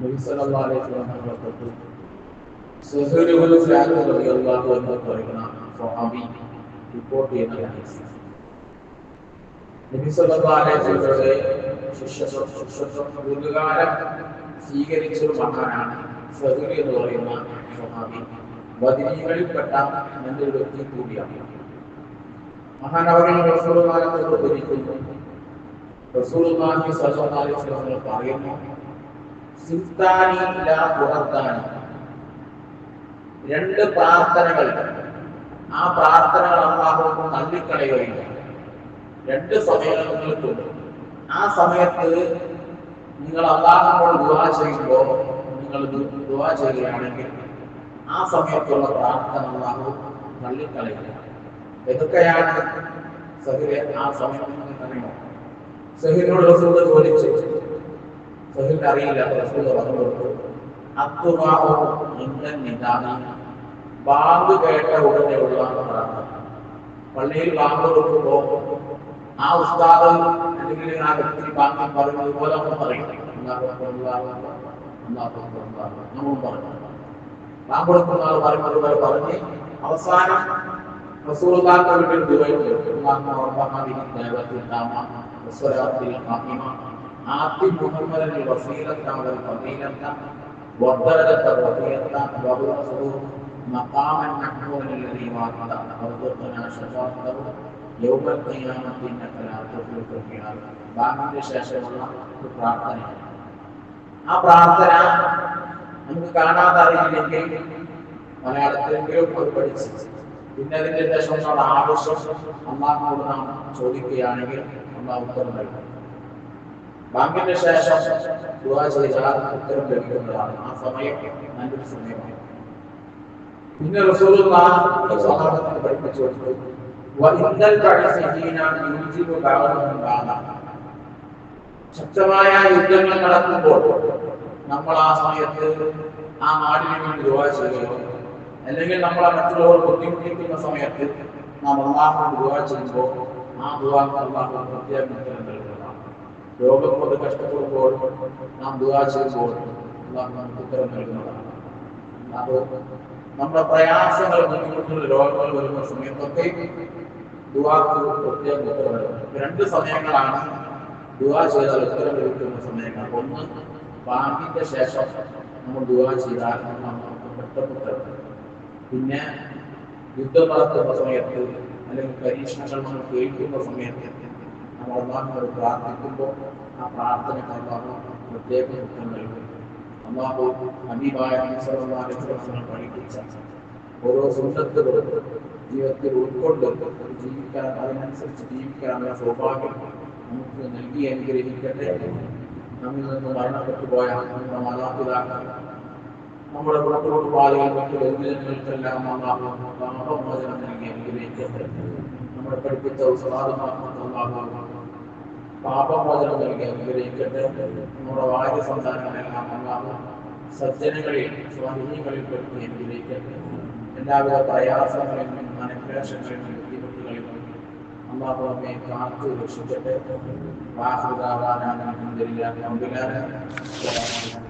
നബി സല്ലല്ലാഹു അലൈഹി വസല്ലം പറഞ്ഞു സുഹൈറുൽ ഫാറൂഖ് റളിയല്ലാഹു അൻഹു പറയുന്ന സ്വഹാബി റിപ്പോർട്ട് ചെയ്യുന്ന ഹദീസ് നബി സല്ലല്ലാഹു അലൈഹി വസല്ലമയുടെ ശിഷ്യത്വം ദീർഘകാലം സ്വീകരിച്ച ഒരു മഹാനാണ് സുഹൈർ എന്ന് പറയുന്ന സ്വഹാബി. ബദരീകളിൽപ്പെട്ട നല്ലൊരു വ്യക്തി കൂടിയാണ്. മഹാനവറുകൾ റസൂലുള്ളാഹിയെ ധരിക്കുന്നു. റസൂലുള്ളാഹി സ്വല്ലല്ലാഹു അലൈഹി വസല്ലം പറയുന്നു, സിത്താനി ലാ ബുഹർദാനി, രണ്ട് പ്രാർത്ഥനകൾ, ആ പ്രാർത്ഥനകൾ അല്ലാഹു തള്ളിക്കളയുകയില്ല. രണ്ട് സമയങ്ങളുണ്ട്. ആ സമയത്ത് നിങ്ങൾ അല്ലാഹുവോട് ദുആ ചെയ്യുമ്പോൾ, നിങ്ങൾ ദുആ ചെയ്യുകയാണെങ്കിൽ ആ സമയത്തുള്ള പ്രാർത്ഥന അല്ലാഹു തള്ളിക്കളയില്ല. ഏതൊക്കെയാണ് സഹിറെ ആ സമയം അറിയുമോ? സഹിറിനോട് റസൂൽ ചോദിച്ചു. സഹിറിന് അറിയില്ല. റസൂൽ പറഞ്ഞു, അത്തുവാഹു ഇന്നൻ നിദാനി, ബാങ്ക് കേട്ട ഉടനെയുള്ള പ്രാർത്ഥന. പള്ളിയിൽ ബാങ്ക് കൊടുക്കുമ്പോൾ ആ ഉസ്താദ് അല്ലെങ്കിൽ ആ വ്യക്തി ബാങ്ക് പറയുന്നത് പോലെ നമ്മൾ പറയും. നമ്മൾ പറഞ്ഞു ബാങ്ക് കൊടുക്കുന്ന ആൾ പറയുന്നത് പോലെ പറഞ്ഞ് അവസാനം റസൂലുള്ളാഹിയുടെ വീട്ടിൽ ദുആ ആത്തി മുഹമ്മദ് വസീലത വൽ ഫദീലത വദറജത വദീലത വബറസു മഖാമൻ മഹ്മൂദൻ الذي وعد وارزقنا شفاعته يوم القيامة إنك لا تخلف الميعاد. ബാങ്കിന്റെ ശേഷമുള്ള ഒരു പ്രാർത്ഥനയാണ്. ആ പ്രാർത്ഥന നമുക്ക് കാണാതെ അറിയില്ലെങ്കിൽ മലയാളത്തിലെങ്കിലും അത് പഠിച്ച് പിന്നെ അതിന്റെ ശേഷമുള്ള ആവശ്യം അല്ലാഹുവോട് നാം ചോദിക്കുകയാണെങ്കിൽ അല്ലാഹു ഉത്തരം നൽകും. ബാങ്കിന്റെ ശേഷം ദുആ ചെയ്താൽ ഉത്തരം ലഭിക്കുന്നതാണ്. ആ സമയം നല്ലൊരു സമയമാണ്. പിന്നെ റസൂലുള്ളാഹി സ്വഹാബത്തിനെ പഠിപ്പിച്ചു കൊടുത്തു, വഇന്നൽ ബഅസീന യുജിബു ബഅദുഹും ബഅദ, ശക്തമായ യുദ്ധങ്ങൾ നടക്കുമ്പോൾ നമ്മൾ ആ സമയത്ത് ആ നാടിന് വേണ്ടി ദുആ ചെയ്യുകയോ അല്ലെങ്കിൽ നമ്മളെ മറ്റുള്ളവർ ബുദ്ധിമുട്ടിക്കുന്ന സമയത്ത് നാം അല്ലാഹുവോട് ദുആ ചെയ്യുമ്പോൾ ആ ദുആക്ക് അല്ലാഹു പ്രത്യേകം ഉത്തരം നൽകുന്നതാണ്. രോഗം കൊണ്ട് കഷ്ടപ്പെടുമ്പോൾ നാം ദുആ ചെയ്യുമ്പോൾ അല്ലാഹു നമുക്ക് ഉത്തരം നൽകുന്നതാണ്. അത് നമ്മുടെ പ്രയാസങ്ങൾ, ബുദ്ധിമുട്ടുകൾ, രോഗങ്ങൾ വരുന്ന സമയത്തൊക്കെ ദുആക്ക് പ്രത്യേകം ഉത്തരം നൽകും. രണ്ട് സമയങ്ങളാണ് ദുആ ചെയ്താൽ ഉത്തരം ലഭിക്കുന്ന സമയങ്ങൾ. ഒന്ന്, ബാങ്കിന്റെ ശേഷം നമ്മൾ ദുആ ചെയ്താൽ നമുക്ക് പെട്ടെന്ന് ഉത്തരം നൽകും. പിന്നെ യുദ്ധം നടത്തുന്ന സമയത്ത് അല്ലെങ്കിൽ പരീക്ഷണങ്ങൾ നമ്മൾ കേൾക്കുന്ന സമയത്ത് നമ്മൾ അല്ലാഹുവോട് പ്രാർത്ഥിക്കുമ്പോൾ ആ പ്രാർത്ഥനയ്ക്ക് അല്ലാഹു പ്രത്യേകം ഉത്തരം നൽകും. അല്ലാഹു ഹബീബായ നബി സല്ലല്ലാഹു അലൈഹി വസല്ലം പഠിപ്പിച്ച ഓരോ സുന്നത്തുകളും ജീവിതത്തിൽ ഉൾക്കൊണ്ട് ജീവിക്കാൻ, അതിനനുസരിച്ച് ജീവിക്കാനുള്ള സൗഭാഗ്യം നമുക്ക് നൽകി അനുഗ്രഹിക്കട്ടെ. നമ്മിൽ നിന്ന് മരണപ്പെട്ടു പോയ നമ്മുടെ മാതാപിതാക്കൾ, നമ്മുടെ കുടുംബപാലികൾ, മറ്റു ബന്ധുജനങ്ങൾക്കെല്ലാം അല്ലാഹു പാപമോചനം നൽകി അനുഗ്രഹിക്കട്ടെ. നമ്മുടെ പഠിപ്പിച്ച ഉസ്താദുമാർക്ക് അല്ലാഹു പാപമോചനം നൽകി അനുഗ്രഹിക്കട്ടെ. നമ്മുടെ ഭാര്യ സന്താനങ്ങളെല്ലാം അല്ലാഹു സജ്ജനങ്ങളിൽ, സ്വാധീനങ്ങളിൽ പെടുത്തി അനുഗ്രഹിക്കട്ടെ. എല്ലാവിധ പ്രയാസങ്ങളിൽ നിന്നും അനുഗ്രഹങ്ങളിൽ നിന്നും ബുദ്ധിമുട്ടുകളിൽ നിന്നും അല്ലാഹു നമ്മെ കാത്തു രക്ഷിക്കട്ടെ. വാഹിദാവാനാണ് അൽഹംദുലില്ലാഹി റബ്ബിൽ ആലമീൻ.